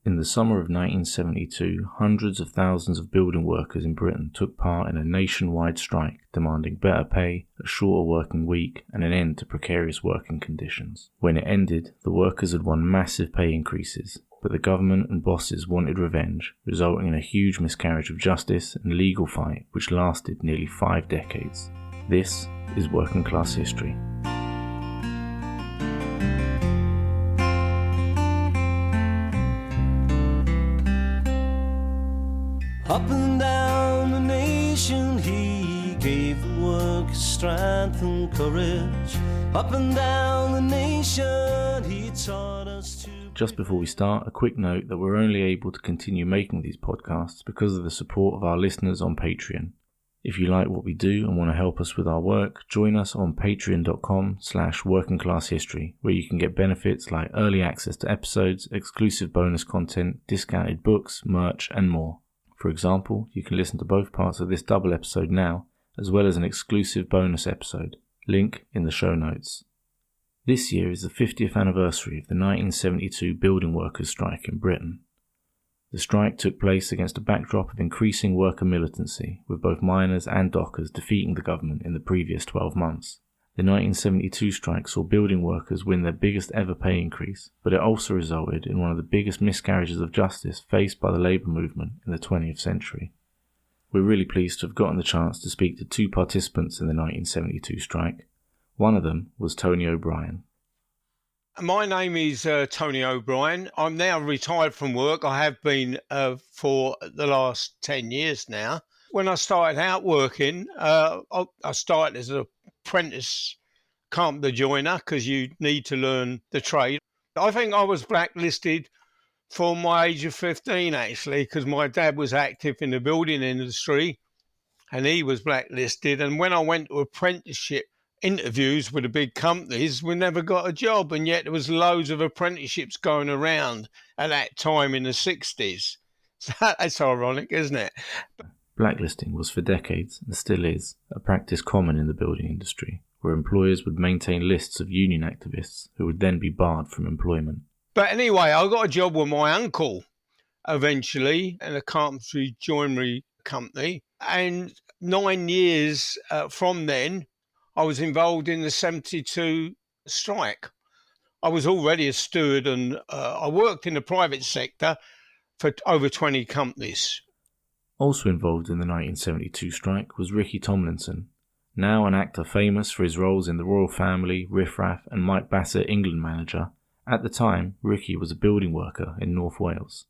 In the summer of 1972, hundreds of thousands of building workers in Britain took part in a nationwide strike demanding better pay, a shorter working week, and an end to precarious working conditions. When it ended, the workers had won massive pay increases, but the government and bosses wanted revenge, resulting in a huge miscarriage of justice and legal fight which lasted nearly 5 decades. This is working class history. Up and down the nation he gave the workers strength and courage. Up and down the nation he taught us to... Just before we start, a quick note that we're only able to continue making these podcasts because of the support of our listeners on Patreon. If you like what we do and want to help us with our work, join us on patreon.com/workingclasshistory, where you can get benefits like early access to episodes, exclusive bonus content, discounted books, merch, and more. For example, you can listen to both parts of this double episode now, as well as an exclusive bonus episode. Link in the show notes. This year is the 50th anniversary of the 1972 building workers' strike in Britain. The strike took place against a backdrop of increasing worker militancy, with both miners and dockers defeating the government in the previous 12 months. The 1972 strike saw building workers win their biggest ever pay increase, but it also resulted in one of the biggest miscarriages of justice faced by the labour movement in the 20th century. We're really pleased to have gotten the chance to speak to 2 participants in the 1972 strike. One of them was Tony O'Brien. My name is Tony O'Brien. I'm now retired from work. I have been for the last 10 years now. When I started out working, I started as an apprentice carpenter joiner because you need to learn the trade. I think I was blacklisted from my age of 15 actually, because my dad was active in the building industry and he was blacklisted. And when I went to apprenticeship interviews with the big companies, we never got a job, and yet there was loads of apprenticeships going around at that time in the 60s. So that's ironic, isn't it? Blacklisting was for decades, and still is, a practice common in the building industry, where employers would maintain lists of union activists who would then be barred from employment. But anyway, I got a job with my uncle eventually in a carpentry joinery company, and 9 years from then, I was involved in the 72 strike. I was already a steward, and I worked in the private sector for over 20 companies. Also involved in the 1972 strike was Ricky Tomlinson, now an actor famous for his roles in The Royal Family, Riff Raff and Mike Bassett England manager. At the time, Ricky was a building worker in North Wales.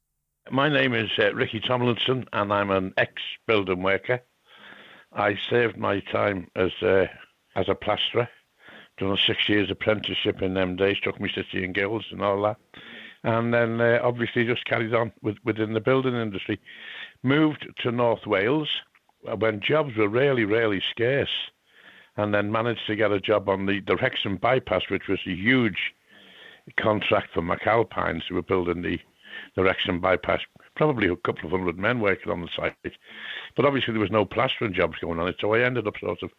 My name is Ricky Tomlinson, and I'm an ex-building worker. I served my time as a plasterer, done a 6 years apprenticeship in them days, took me to City and Guilds and all that, and then obviously just carried on within the building industry. Moved to North Wales when jobs were really scarce, and then managed to get a job on the Wrexham bypass, which was a huge contract for McAlpines, who were building the Wrexham bypass. Probably a couple of 100 men working on the site, but obviously there was no plastering jobs going on it, so I ended up sort of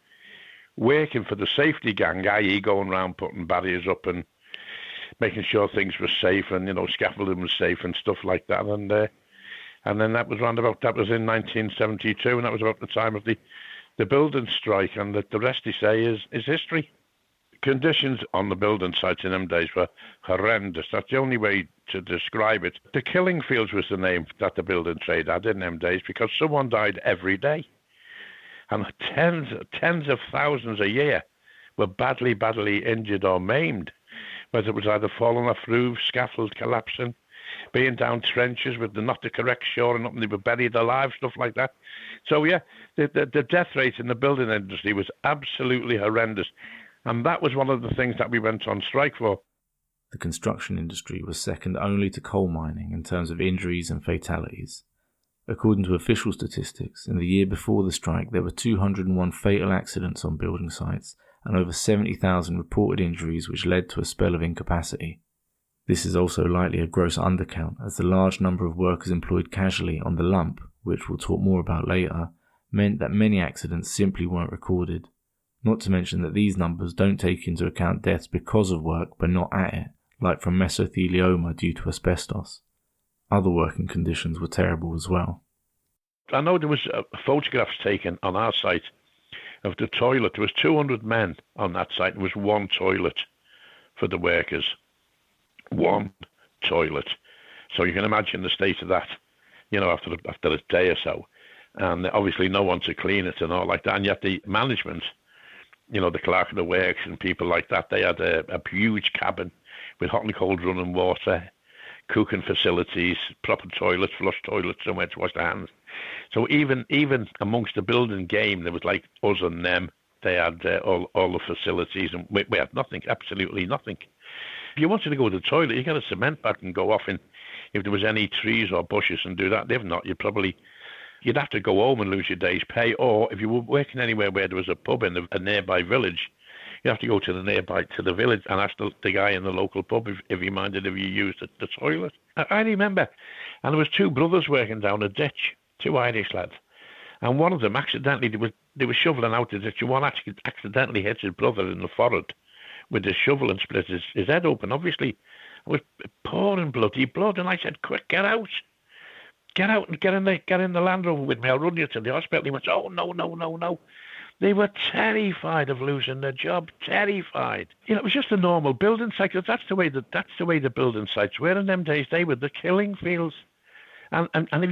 working for the safety gang, i.e. going around putting barriers up and making sure things were safe, and scaffolding was safe and stuff like that. And then that was in 1972, and that was about the time of the building strike, and the rest, they say, is history. Conditions on the building sites in them days were horrendous. That's the only way to describe it. The killing fields was the name that the building trade had in them days, because someone died every day. And tens of thousands a year were badly injured or maimed, whether it was either falling off roofs, scaffolds collapsing, being down trenches with not the correct shoring up, and they were buried alive, stuff like that. So yeah, the death rate in the building industry was absolutely horrendous, and that was one of the things that we went on strike for. The construction industry was second only to coal mining in terms of injuries and fatalities. According to official statistics, in the year before the strike there were 201 fatal accidents on building sites and over 70,000 reported injuries, which led to a spell of incapacity. This is also likely a gross undercount, as the large number of workers employed casually on the lump, which we'll talk more about later, meant that many accidents simply weren't recorded. Not to mention that these numbers don't take into account deaths because of work but not at it, like from mesothelioma due to asbestos. Other working conditions were terrible as well. I know there was photographs taken on our site of the toilet. There was 200 men on that site. There was one toilet for the workers. One toilet. So you can imagine the state of that, after a day or so. And obviously no one to clean it and all like that. And yet the management, the clerk of the works and people like that, they had a huge cabin with hot and cold running water, cooking facilities, proper toilets, flush toilets, somewhere to wash their hands. So even amongst the building game, there was like us and them. They had all the facilities, and we had nothing, absolutely nothing. If you wanted to go to the toilet, you get a cement bag and go off in. If there was any trees or bushes and do that, if not, you'd have to go home and lose your day's pay. Or if you were working anywhere where there was a pub in a nearby village, you have to go to the village and ask the guy in the local pub if he minded if you used the toilet. I remember, and there was two brothers working down a ditch, two Irish lads, and one of them accidentally they were shoveling out the ditch, and one actually accidentally hit his brother in the forehead with his shovel and split his head open. Obviously, it was pouring bloody blood, and I said, "Quick, get out! Get out and get in the Land Rover with me. I'll run you to the hospital." He went, "Oh, no." They were terrified of losing their job, terrified. It was just a normal building site. That's the way the building sites were in them days. They were the killing fields. And if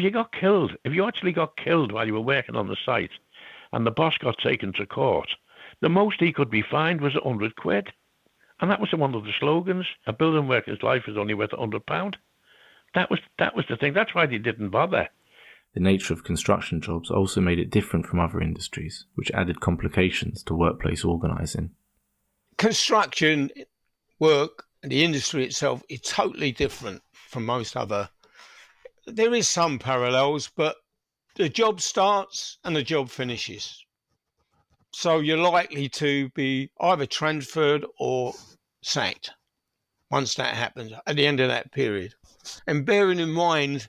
you actually got killed while you were working on the site, and the boss got taken to court, the most he could be fined was £100. And that was one of the slogans. A building worker's life is only worth £100. That was the thing. That's why they didn't bother. The nature of construction jobs also made it different from other industries, which added complications to workplace organising. Construction work and the industry itself is totally different from most other. There is some parallels, but the job starts and the job finishes. So you're likely to be either transferred or sacked once that happens at the end of that period. And bearing in mind,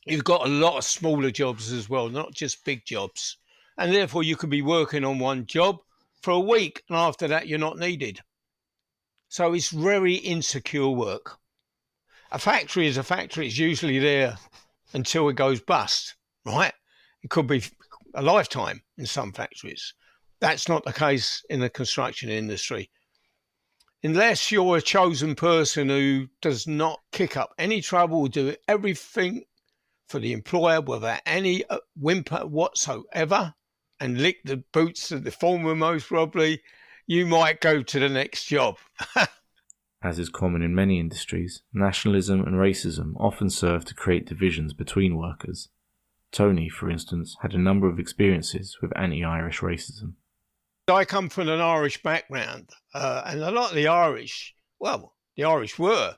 you've got a lot of smaller jobs as well, not just big jobs. And therefore you could be working on one job for a week and after that you're not needed. So it's very insecure work. A factory is a factory. It's usually there until it goes bust, right? It could be a lifetime in some factories. That's not the case in the construction industry. Unless you're a chosen person who does not kick up any trouble, do everything for the employer without any whimper whatsoever, and lick the boots of the former most probably, you might go to the next job. As is common in many industries, nationalism and racism often serve to create divisions between workers. Tony, for instance, had a number of experiences with anti-Irish racism. I come from an Irish background, and a lot of the Irish were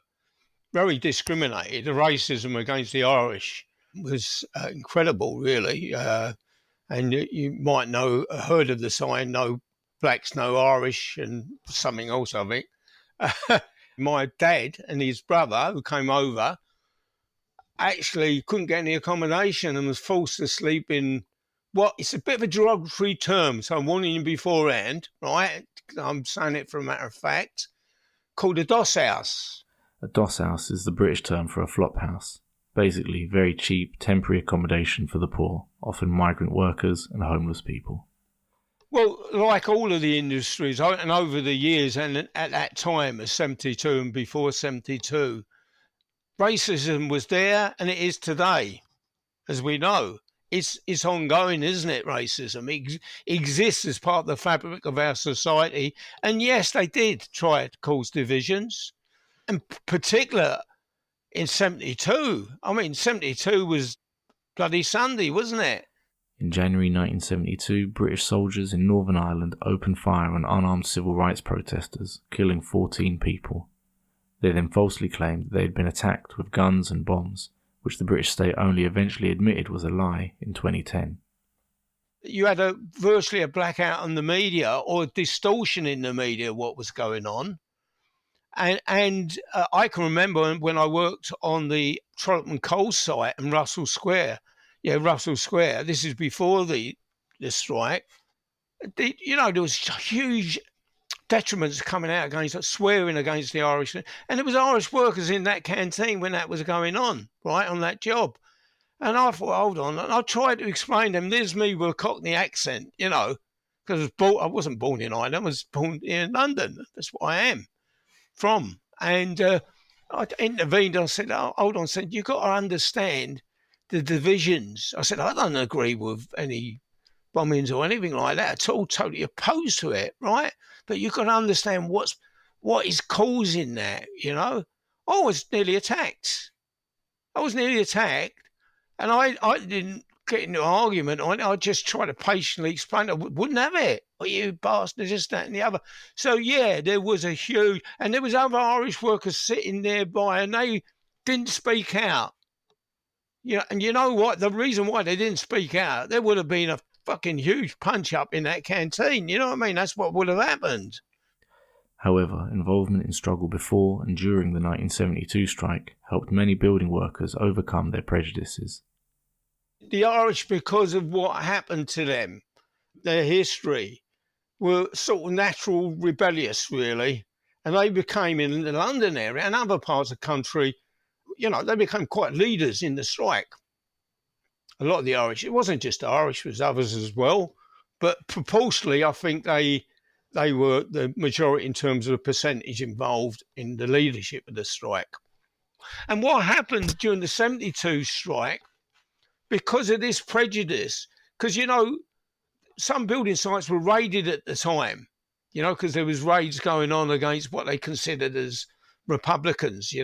very discriminated. The racism against the Irish was incredible, really. And you might heard of the sign, "No blacks, no Irish," and something else, I think. My dad and his brother, who came over, actually couldn't get any accommodation and was forced to sleep in it's a bit of a derogatory term, so I'm warning you beforehand, right? I'm saying it for a matter of fact, called a doss house. A doss house is the British term for a flop house. Basically, very cheap, temporary accommodation for the poor, often migrant workers and homeless people. Well, like all of the industries, and over the years, and at that time of 72 and before 72, racism was there, and it is today, as we know. It's ongoing, isn't it, racism? It exists as part of the fabric of our society. And yes, they did try to cause divisions, in particular in 72. I mean, 72 was Bloody Sunday, wasn't it? In January 1972, British soldiers in Northern Ireland opened fire on unarmed civil rights protesters, killing 14 people. They then falsely claimed that they had been attacked with guns and bombs, which the British state only eventually admitted was a lie in 2010. You had virtually a blackout on the media, or a distortion in the media, what was going on. And I can remember when I worked on the Trollope Coal site in Russell Square. Yeah, Russell Square. This is before the strike. There was huge detriments coming out against, swearing against the Irish. And there was Irish workers in that canteen when that was going on, right, on that job. And I thought, hold on. And I tried to explain to them, there's me with a Cockney accent, because I wasn't born in Ireland, I was born in London. That's what I am from. And I intervened. I said, hold on, I said, you've got to understand the divisions. I said, I don't agree with any bombings or anything like that at all, totally opposed to it, right? But you've got to understand what is causing that, I was nearly attacked. And I didn't get into an argument on it. I just tried to patiently explain. I wouldn't have it. Oh, you bastard, this, that, and the other. So, yeah, there was a huge... And there was other Irish workers sitting nearby, and they didn't speak out. And you know what? The reason why they didn't speak out, there would have been a fucking huge punch-up in that canteen. You know what I mean? That's what would have happened. However, involvement in struggle before and during the 1972 strike helped many building workers overcome their prejudices. The Irish, because of what happened to them, their history, were sort of natural rebellious, really. And they became, in the London area and other parts of the country, they became quite leaders in the strike. A lot of the Irish, it wasn't just the Irish, it was others as well. But proportionally, I think they were the majority in terms of the percentage involved in the leadership of the strike. And what happened during the 72 strike, because of this prejudice, because, some building sites were raided at the time, because there was raids going on against what they considered as Republicans,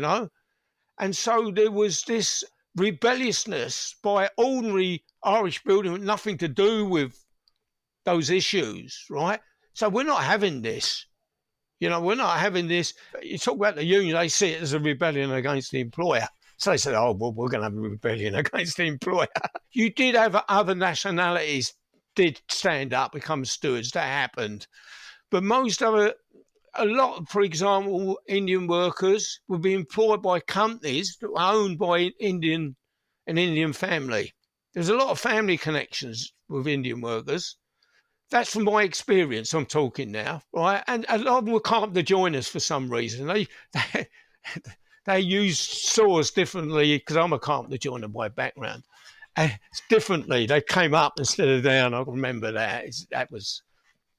And so there was this rebelliousness by ordinary Irish building with nothing to do with those issues, right? So we're not having this. We're not having this. You talk about the union, they see it as a rebellion against the employer. So they said, oh, well, we're going to have a rebellion against the employer. You did have other nationalities did stand up, become stewards. That happened. But most of it, a lot, for example, Indian workers would be employed by companies that were owned by an Indian family. There's a lot of family connections with Indian workers. That's from my experience, I'm talking now, right? And a lot of them were carpenter joiners for some reason. They use saws differently, because I'm a carpenter joiner by background. And differently, they came up instead of down. I remember that. That was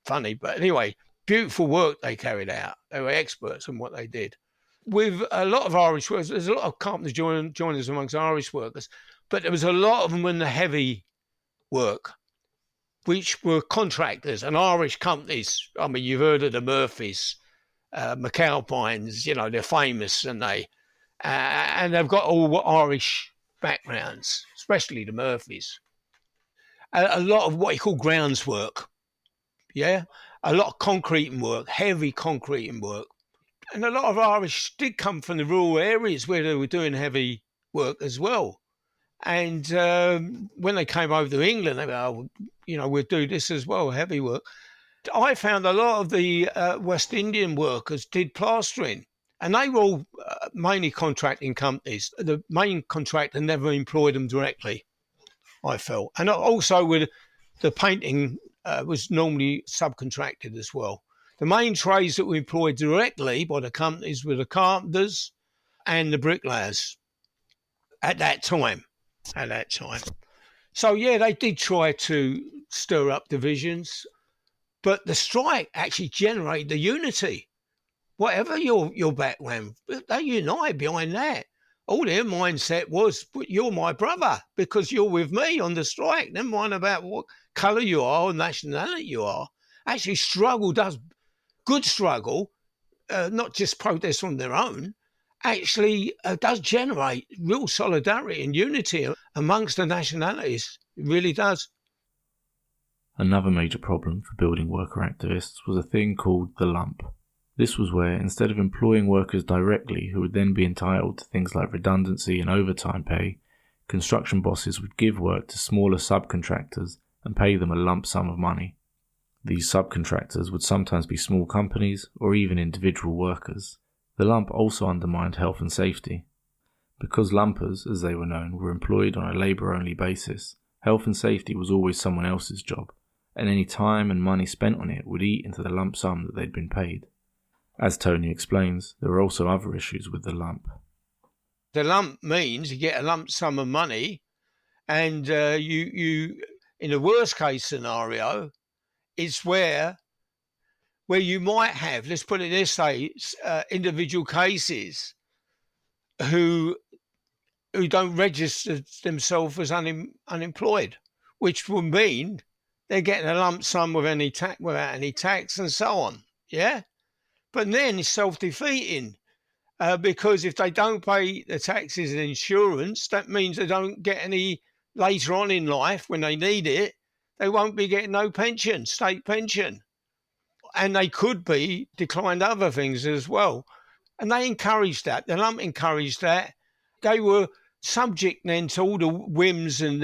funny. But anyway, beautiful work they carried out. They were experts in what they did. With a lot of Irish workers, there's a lot of carpenter joiners amongst Irish workers, but there was a lot of them in the heavy work, which were contractors and Irish companies. I mean, you've heard of the Murphys, McAlpines, they're famous, and they've got all Irish backgrounds, especially the Murphys. A lot of what you call grounds work, a lot of concreting work, heavy concreting work. And a lot of Irish did come from the rural areas where they were doing heavy work as well. And when they came over to England, they were, we'll do this as well, heavy work. I found a lot of the West Indian workers did plastering, and they were all mainly contracting companies. The main contractor never employed them directly, I felt. And also with the painting was normally subcontracted as well. The main trades that were employed directly by the companies were the carpenters and the bricklayers at that time. So, they did try to stir up divisions, but the strike actually generated the unity. Whatever your background, they united behind that. All their mindset was, but you're my brother because you're with me on the strike. Never mind about what colour you are or nationality you are. Actually, good struggle, not just protests on their own, actually does generate real solidarity and unity amongst the nationalities. It really does. Another major problem for building worker activists was a thing called the lump. This was where, instead of employing workers directly who would then be entitled to things like redundancy and overtime pay, construction bosses would give work to smaller subcontractors and pay them a lump sum of money. These subcontractors would sometimes be small companies or even individual workers. The lump also undermined health and safety. Because lumpers, as they were known, were employed on a labour-only basis, health and safety was always someone else's job, and any time and money spent on it would eat into the lump sum that they'd been paid. As Tony explains, there are also other issues with the lump. The lump means you get a lump sum of money, and you in the worst case scenario, it's where you might have, let's put it this way, individual cases who don't register themselves as unemployed, which will mean they're getting a lump sum without any tax and so on. Yeah, but then it's self-defeating because if they don't pay the taxes and insurance, that means they don't get any later on in life when they need it. They won't be getting no pension, state pension. And they could be declined other things as well. And they encouraged that. The lump encouraged that. They were subject then to all the whims and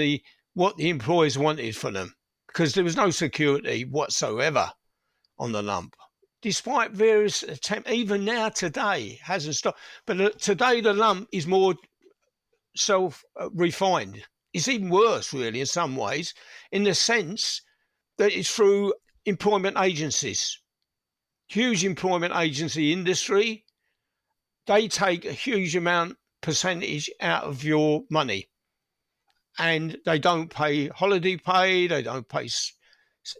what the employers wanted for them, because there was no security whatsoever on the lump. Despite various attempts, even now today, hasn't stopped. But today the lump is more self-refined. It's even worse, really, in some ways, in the sense that it's through employment agencies, huge employment agency industry. They take a huge percentage out of your money, and they don't pay holiday pay. They don't pay,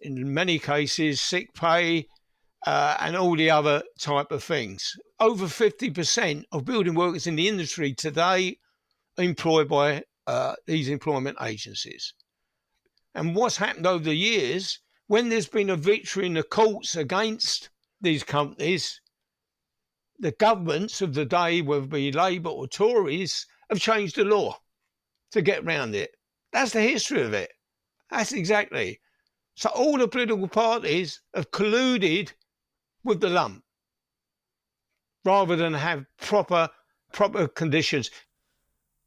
in many cases, sick pay, and all the other type of things. Over 50% of building workers in the industry today are employed by these employment agencies. And what's happened over the years, when there's been a victory in the courts against these companies, the governments of the day, whether it be Labour or Tories, have changed the law to get around it. That's the history of it. That's exactly. So all the political parties have colluded with the lump rather than have proper conditions.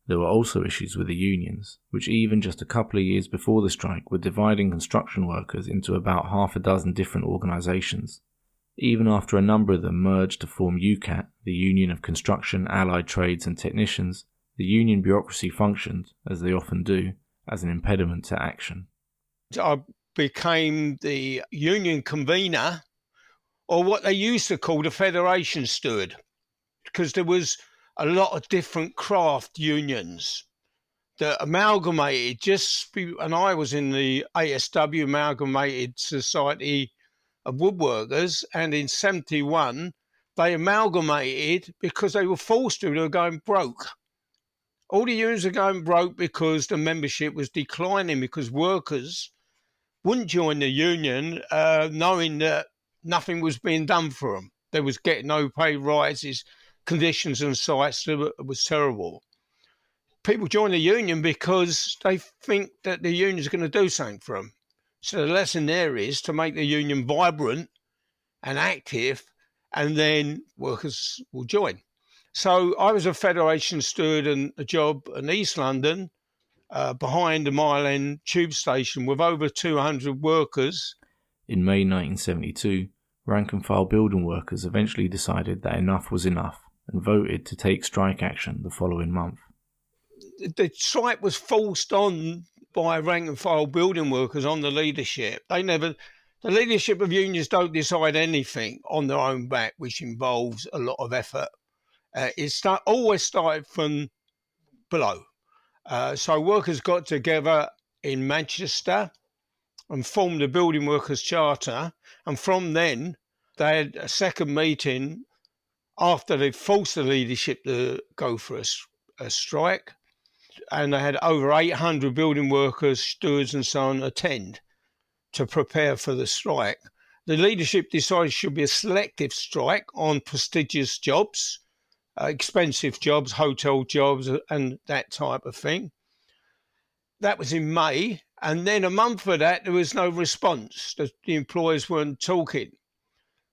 There were also issues with the unions, which even just a couple of years before the strike were dividing construction workers into about half a dozen different organisations. Even after a number of them merged to form UCAT, the Union of Construction, Allied Trades and Technicians, the union bureaucracy functioned, as they often do, as an impediment to action. I became the union convener, or what they used to call the federation steward, because there was a lot of different craft unions that amalgamated and I was in the ASW, Amalgamated Society of Woodworkers, and in 71 they amalgamated because they were forced to. They were going broke. All the unions were going broke because the membership was declining, because workers wouldn't join the union knowing that nothing was being done for them. They was getting no pay rises, conditions and sites that was terrible. People join the union because they think that the union is going to do something for them. So the lesson there is to make the union vibrant and active, and then workers will join. So I was a federation steward and a job in East London, behind the Mile End tube station, with over 200 workers. In May 1972, rank and file building workers eventually decided that enough was enough and voted to take strike action the following month. The strike was forced on by rank and file building workers on the leadership. The leadership of unions don't decide anything on their own back, which involves a lot of effort. Always started from below. So workers got together in Manchester and formed the Building Workers Charter, and from then they had a second meeting after they forced the leadership to go for a strike, and they had over 800 building workers, stewards and so on attend to prepare for the strike. The leadership decided it should be a selective strike on prestigious jobs, expensive jobs, hotel jobs and that type of thing. That was in May, and then a month for that there was no response. The employers weren't talking.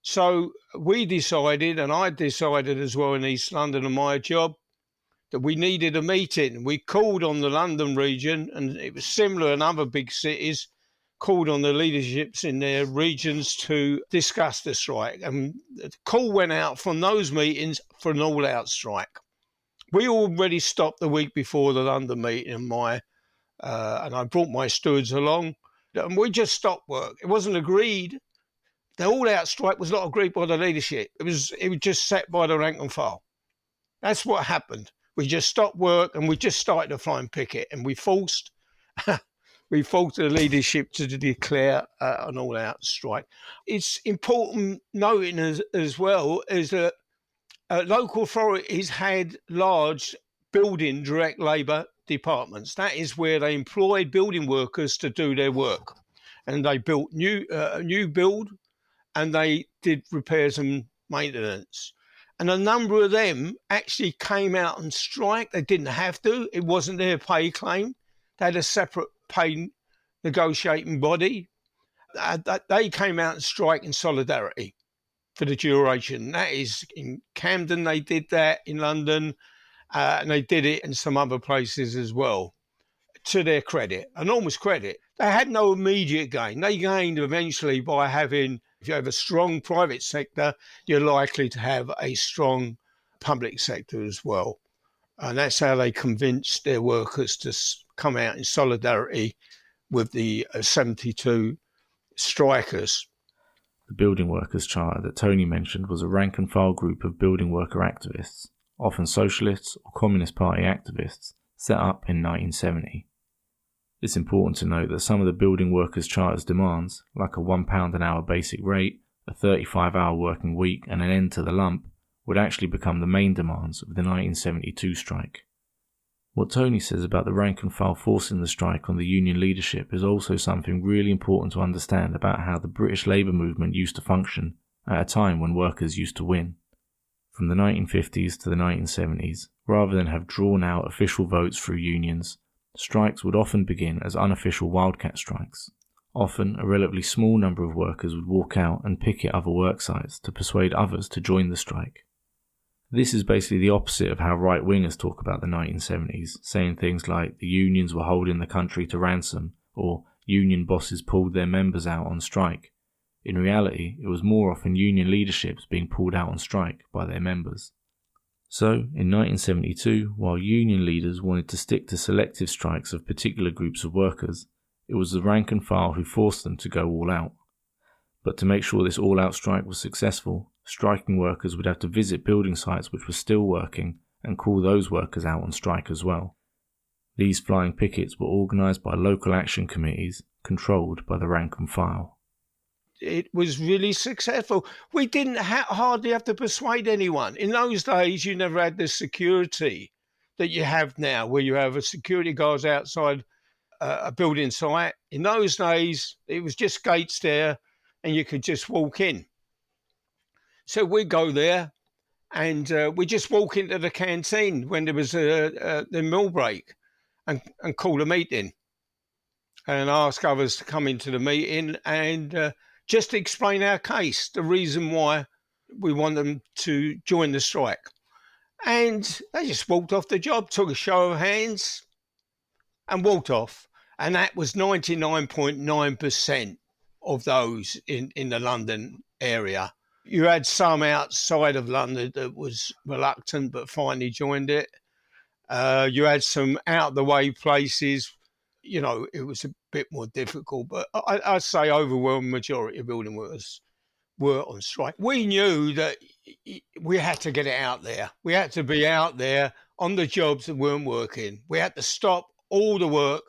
So we decided, and I decided as well in East London on my job, that we needed a meeting. We called on the London region, and it was similar in other big cities, called on the leaderships in their regions to discuss the strike. And the call went out from those meetings for an all-out strike. We already stopped the week before the London meeting, and I brought my stewards along. And we just stopped work. It wasn't agreed. The all-out strike was not agreed by the leadership. It was just set by the rank and file. That's what happened. We just stopped work and we just started to fly and picket, and we forced the leadership to declare an all-out strike. It's important noting as well is that local authorities had large building direct labour departments. That is where they employed building workers to do their work, and they built new build, and they did repairs and maintenance. And a number of them actually came out and strike. They didn't have to. It wasn't their pay claim. They had a separate pay negotiating body. They came out and strike in solidarity for the duration. That is in Camden, they did that, in London, and they did it in some other places as well. To their credit, enormous credit. They had no immediate gain. They gained eventually by having, if you have a strong private sector, you're likely to have a strong public sector as well. And that's how they convinced their workers to come out in solidarity with the 72 strikers. The Building Workers' Charter that Tony mentioned was a rank-and-file group of building worker activists, often socialists or Communist Party activists, set up in 1970. It's important to note that some of the Building Workers' Charter's demands, like a £1 an hour basic rate, a 35-hour working week and an end to the lump, would actually become the main demands of the 1972 strike. What Tony says about the rank and file forcing the strike on the union leadership is also something really important to understand about how the British labour movement used to function at a time when workers used to win. From the 1950s to the 1970s, rather than have drawn-out official votes through unions, strikes would often begin as unofficial wildcat strikes. Often, a relatively small number of workers would walk out and picket other work sites to persuade others to join the strike. This is basically the opposite of how right-wingers talk about the 1970s, saying things like the unions were holding the country to ransom, or union bosses pulled their members out on strike. In reality, it was more often union leaderships being pulled out on strike by their members. So, in 1972, while union leaders wanted to stick to selective strikes of particular groups of workers, it was the rank and file who forced them to go all out. But to make sure this all-out strike was successful, striking workers would have to visit building sites which were still working and call those workers out on strike as well. These flying pickets were organised by local action committees, controlled by the rank and file. It was really successful. We didn't hardly have to persuade anyone. In those days, you never had the security that you have now, where you have a security guards outside a building site. In those days, it was just gates there, and you could just walk in. So we'd go there, and we just walk into the canteen when there was the meal break, and call a meeting, and ask others to come into the meeting and just to explain our case, the reason why we want them to join the strike. And they just walked off the job, took a show of hands and walked off. And that was 99.9% of those in the London area. You had some outside of London that was reluctant but finally joined it. You had some out-of-the-way places. You know, it was a bit more difficult, but I'd say overwhelming majority of building workers were on strike. We knew that we had to get it out there. We had to be out there on the jobs that weren't working. We had to stop all the work.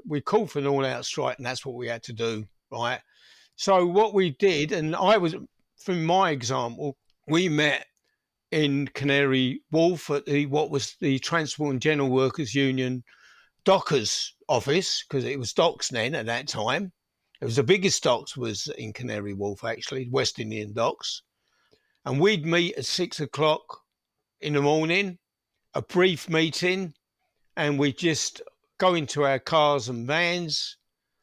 We called for an all-out strike, and that's what we had to do, right? So what we did, and from my example, we met in Canary Wharf at what was the Transport and General Workers Union Dockers office, because it was docks then at that time. It was the biggest docks was in Canary Wharf, actually, West Indian Docks. And we'd meet at 6 o'clock in the morning, a brief meeting, and we'd just go into our cars and vans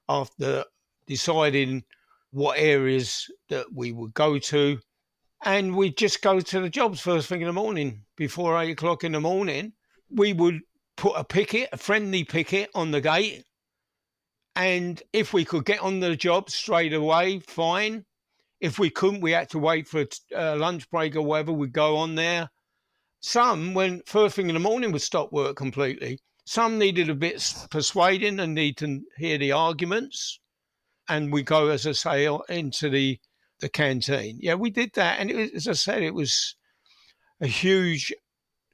after deciding what areas that we would go to. And we'd just go to the jobs first thing in the morning. Before 8 o'clock in the morning, we would put a friendly picket on the gate. And if we could get on the job straight away, fine. If we couldn't, we had to wait for a lunch break or whatever, we'd go on there. Some, when first thing in the morning, would stop work completely. Some needed a bit persuading and need to hear the arguments. and we go, as I say, into the canteen. Yeah, we did that, and as I said, it was a huge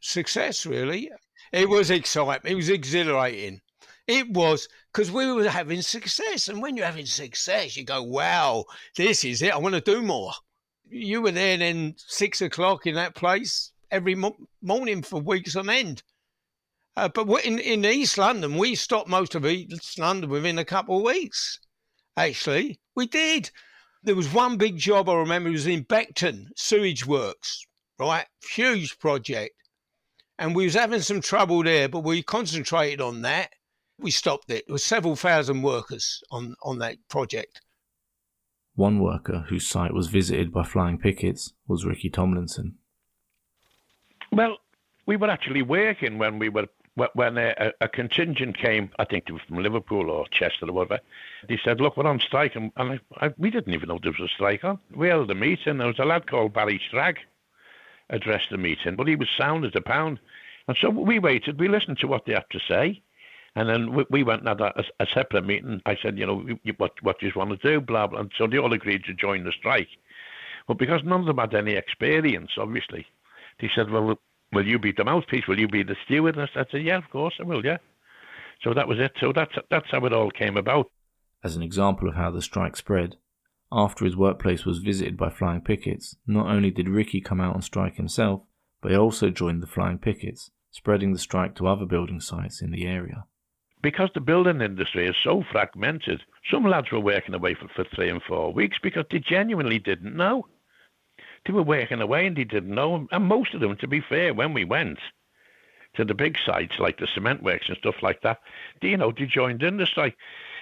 success, really. It was exciting. It was exhilarating. It was, because we were having success. And when you're having success, you go, wow, this is it. I want to do more. You were there then 6 o'clock in that place every morning for weeks on end. But in East London, we stopped most of East London within a couple of weeks. Actually, we did. There was one big job I remember. It was in Beckton, sewage works, right? Huge project. And we was having some trouble there, but we concentrated on that. We stopped it. There were several thousand workers on that project. One worker whose site was visited by flying pickets was Ricky Tomlinson. Well, we were actually working when a contingent came, I think they were from Liverpool or Chester or whatever. They said, look, we're on strike. And we didn't even know there was a strike on. We held a meeting. There was a lad called Barry Stragg addressed the meeting, but he was sound as a pound. And so we waited. We listened to what they had to say. And then we went and had a separate meeting. I said, what do you want to do, blah, blah. And so they all agreed to join the strike. But because none of them had any experience, obviously, they said, well, will you be the mouthpiece? Will you be the steward? And I said, yeah, of course I will, yeah. So that was it. So that's how it all came about. As an example of how the strike spread, after his workplace was visited by flying pickets, not only did Ricky come out on strike himself, but he also joined the flying pickets, spreading the strike to other building sites in the area. Because the building industry is so fragmented, some lads were working away for 3 and 4 weeks because they genuinely didn't know. They were working away and they didn't know. And most of them, to be fair, when we went to the big sites like the cement works and stuff like that, they joined in the strike.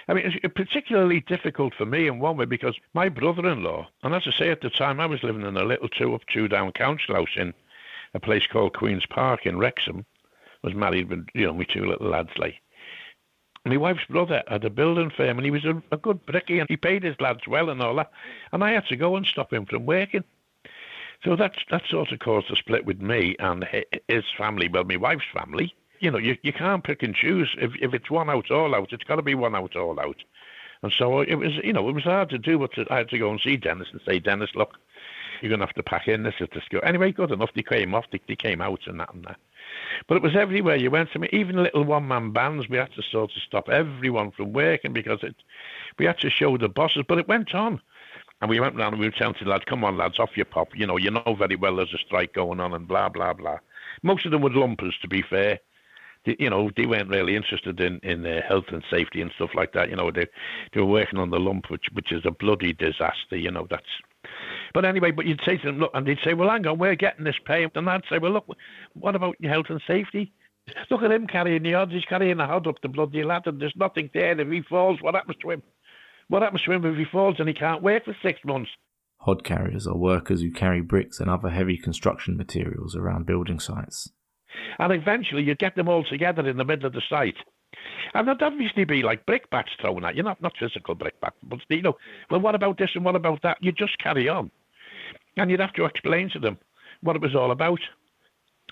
I mean, it's particularly difficult for me in one way because my brother-in-law, and as I say, at the time I was living in a little 2-up, 2-down council house in a place called Queen's Park in Wrexham, was married with, my 2 little lads, like. My wife's brother had a building firm and he was a good brickie and he paid his lads well and all that. And I had to go and stop him from working. So that sort of caused a split with me and his family, well, my wife's family. You can't pick and choose. If it's one out, all out, it's got to be one out, all out. And so it was, it was hard to do, but I had to go and see Dennis and say, Dennis, look, you're going to have to pack in this at the school. Anyway, good enough. They came off. They came out and that and that. But it was everywhere you went. I mean, even little one-man bands, we had to sort of stop everyone from working because we had to show the bosses. But it went on. And we went round and we were telling the lads, come on, lads, off your pop. You know very well there's a strike going on and blah, blah, blah. Most of them were lumpers, to be fair. They weren't really interested in health and safety and stuff like that. They were working on the lump, which is a bloody disaster. That's. But anyway, but you'd say to them, look, and they'd say, well, hang on, we're getting this pay. And I'd say, well, look, what about your health and safety? Look at him carrying the odds. He's carrying the hod up the bloody ladder. There's nothing there. If he falls, what happens to him? What happens to him if he falls and he can't work for 6 months? Hod carriers are workers who carry bricks and other heavy construction materials around building sites. And eventually you'd get them all together in the middle of the site. And there'd obviously be like brickbats thrown at you, not physical brickbats, but well, what about this and what about that? You just carry on. And you'd have to explain to them what it was all about.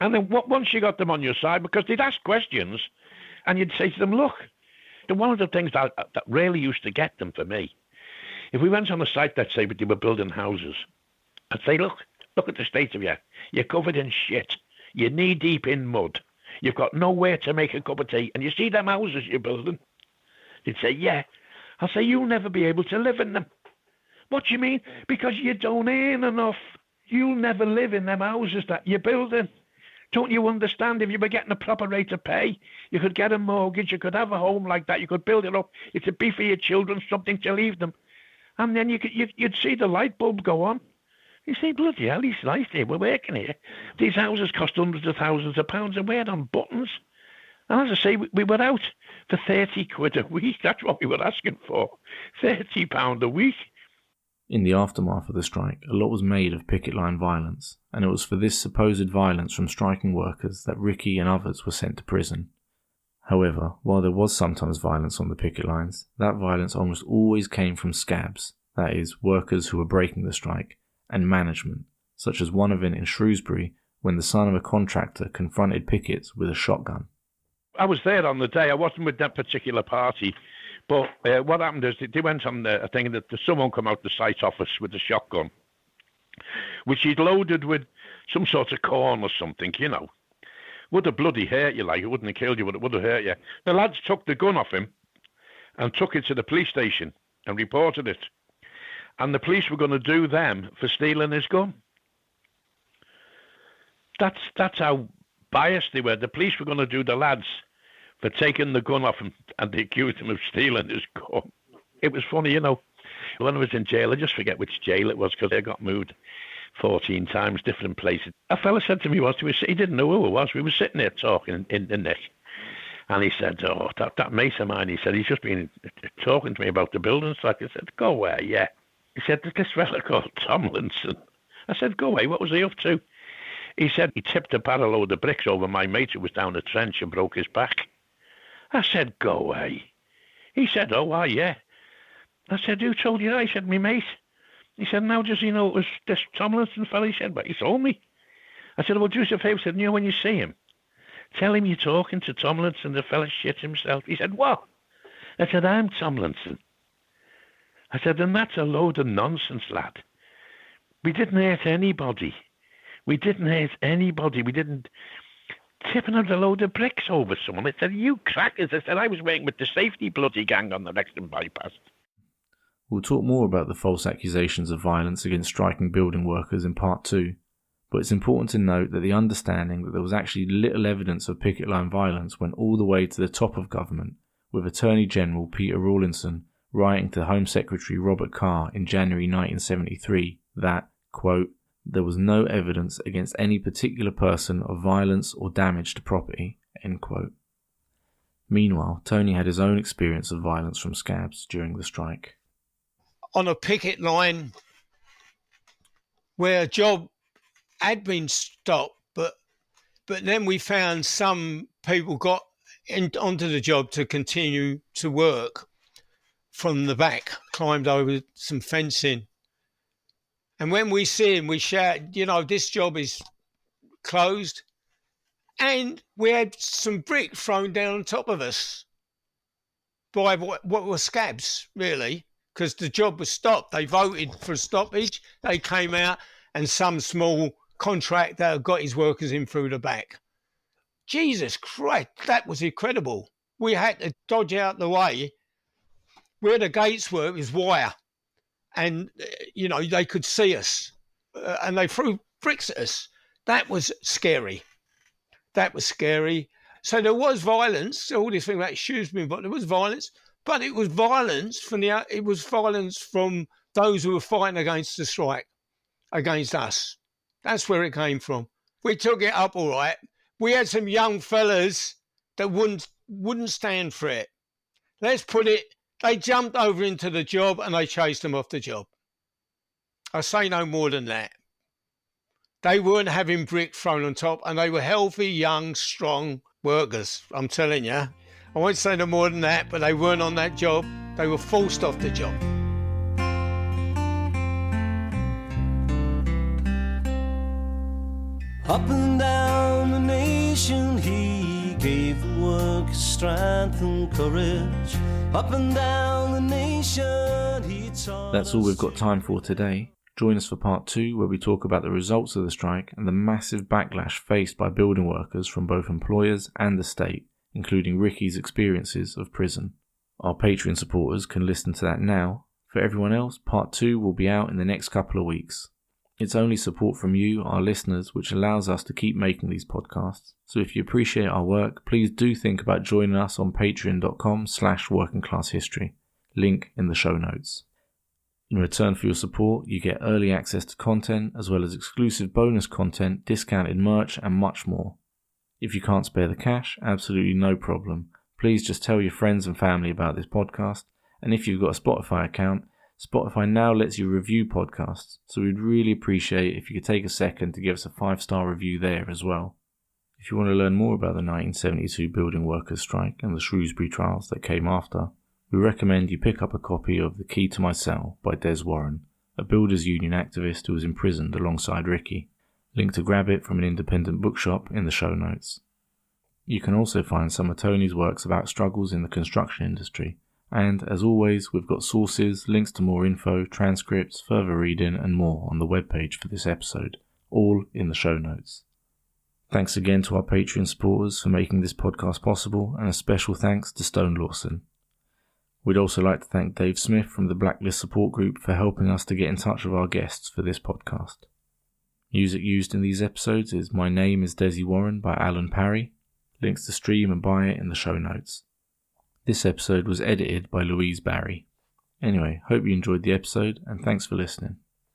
And then once you got them on your side, because they'd ask questions, and you'd say to them, look, one of the things that really used to get them for me, if we went on a site, let's say, but they were building houses, I'd say, look at the state of you. You're covered in shit. You're knee-deep in mud. You've got nowhere to make a cup of tea. And you see them houses you're building? They'd say, yeah. I'll say, you'll never be able to live in them. What do you mean? Because you don't earn enough. You'll never live in them houses that you're building. Don't you understand? If you were getting a proper rate of pay, you could get a mortgage, you could have a home like that, you could build it up. It'd be for your children, something to leave them. And then you'd see the light bulb go on. You say, bloody hell, he's nice here, we're working here. These houses cost hundreds of thousands of pounds and we're on buttons. And as I say, we were out for 30 quid a week. That's what we were asking for. £30 a week. In the aftermath of the strike, a lot was made of picket line violence, and it was for this supposed violence from striking workers that Ricky and others were sent to prison. However, while there was sometimes violence on the picket lines, that violence almost always came from scabs, that is, workers who were breaking the strike, and management, such as one event in Shrewsbury when the son of a contractor confronted pickets with a shotgun. I was there on the day. I wasn't with that particular party, But what happened is they went on a thing that someone come out the site office with a shotgun, which he'd loaded with some sort of corn or something, you know. Would have bloody hurt you, like, it wouldn't have killed you, but it would have hurt you. The lads took the gun off him and took it to the police station and reported it. And the police were going to do them for stealing his gun. That's how biased they were. The police were going to do the lads for taking the gun off him, and they accused him of stealing his gun. It was funny, you know. When I was in jail, I just forget which jail it was because I got moved 14 times, different places. A fella said to me once, he didn't know who it was. We were sitting there talking in the nick. And he said, oh, that mate of mine, he said, he's just been talking to me about the building site. I said, go away, yeah. He said, there's this fella called Tomlinson. I said, go away, what was he up to? He said he tipped a barrel load of bricks over my mate who was down the trench and broke his back. I said, go away. He said, oh, why, yeah. I said, who told you that? He said, me mate. He said, now does he know it was this Tomlinson fella? He said, but he told me. I said, well, do us a favour. He said, you know, when you see him, tell him you're talking to Tomlinson, the fella shit himself. He said, what? I said, I'm Tomlinson. I said, and that's a load of nonsense, lad. We didn't hurt anybody. We didn't hurt anybody. We didn't tipping out a load of bricks over someone. I said, you crackers. I said, I was working with the safety bloody gang on the Wrexham bypass. We'll talk more about the false accusations of violence against striking building workers in part 2, but it's important to note that the understanding that there was actually little evidence of picket line violence went all the way to the top of government, with Attorney General Peter Rawlinson writing to Home Secretary Robert Carr in January 1973 that, quote, there was no evidence against any particular person of violence or damage to property, end quote. Meanwhile, Tony had his own experience of violence from scabs during the strike. On a picket line where a job had been stopped, but then we found some people got onto the job to continue to work from the back, climbed over some fencing. And when we see him, we shout, you know, this job is closed. And we had some brick thrown down on top of us by what were scabs, really, because the job was stopped. They voted for a stoppage. They came out and some small contractor got his workers in through the back. Jesus Christ, that was incredible. We had to dodge out the way. Where the gates were, it was wire. And, you know, they could see us. And they threw bricks at us. That was scary. That was scary. So there was violence. All this thing about shoes being, but there was violence. But it was violence from those who were fighting against the strike, against us. That's where it came from. We took it up all right. We had some young fellas that wouldn't stand for it. Let's put it, they jumped over into the job and they chased them off the job. I say no more than that. They weren't having brick thrown on top and they were healthy, young, strong workers. I'm telling you. I won't say no more than that, but they weren't on that job. They were forced off the job. Up and down the nation he gave the work strength and courage. Up and down the nation he taught. That's all we've got time for today. Join us for part 2 where we talk about the results of the strike and the massive backlash faced by building workers from both employers and the state, including Ricky's experiences of prison. Our Patreon supporters can listen to that now. For everyone else, part 2 will be out in the next couple of weeks. It's only support from you, our listeners, which allows us to keep making these podcasts. So if you appreciate our work, please do think about joining us on patreon.com/workingclasshistory. Link in the show notes. In return for your support, you get early access to content, as well as exclusive bonus content, discounted merch, and much more. If you can't spare the cash, absolutely no problem. Please just tell your friends and family about this podcast. And if you've got a Spotify account, Spotify now lets you review podcasts, so we'd really appreciate if you could take a second to give us a 5-star review there as well. If you want to learn more about the 1972 building workers' strike and the Shrewsbury trials that came after, we recommend you pick up a copy of The Key to My Cell by Des Warren, a builders' union activist who was imprisoned alongside Ricky. Link to grab it from an independent bookshop in the show notes. You can also find some of Tony's works about struggles in the construction industry, And, as always, we've got sources, links to more info, transcripts, further reading and more on the webpage for this episode, all in the show notes. Thanks again to our Patreon supporters for making this podcast possible, and a special thanks to Stone Lawson. We'd also like to thank Dave Smith from the Blacklist Support Group for helping us to get in touch with our guests for this podcast. Music used in these episodes is My Name is Desi Warren by Alan Parry. Links to stream and buy it in the show notes. This episode was edited by Louise Barry. Anyway, hope you enjoyed the episode and thanks for listening.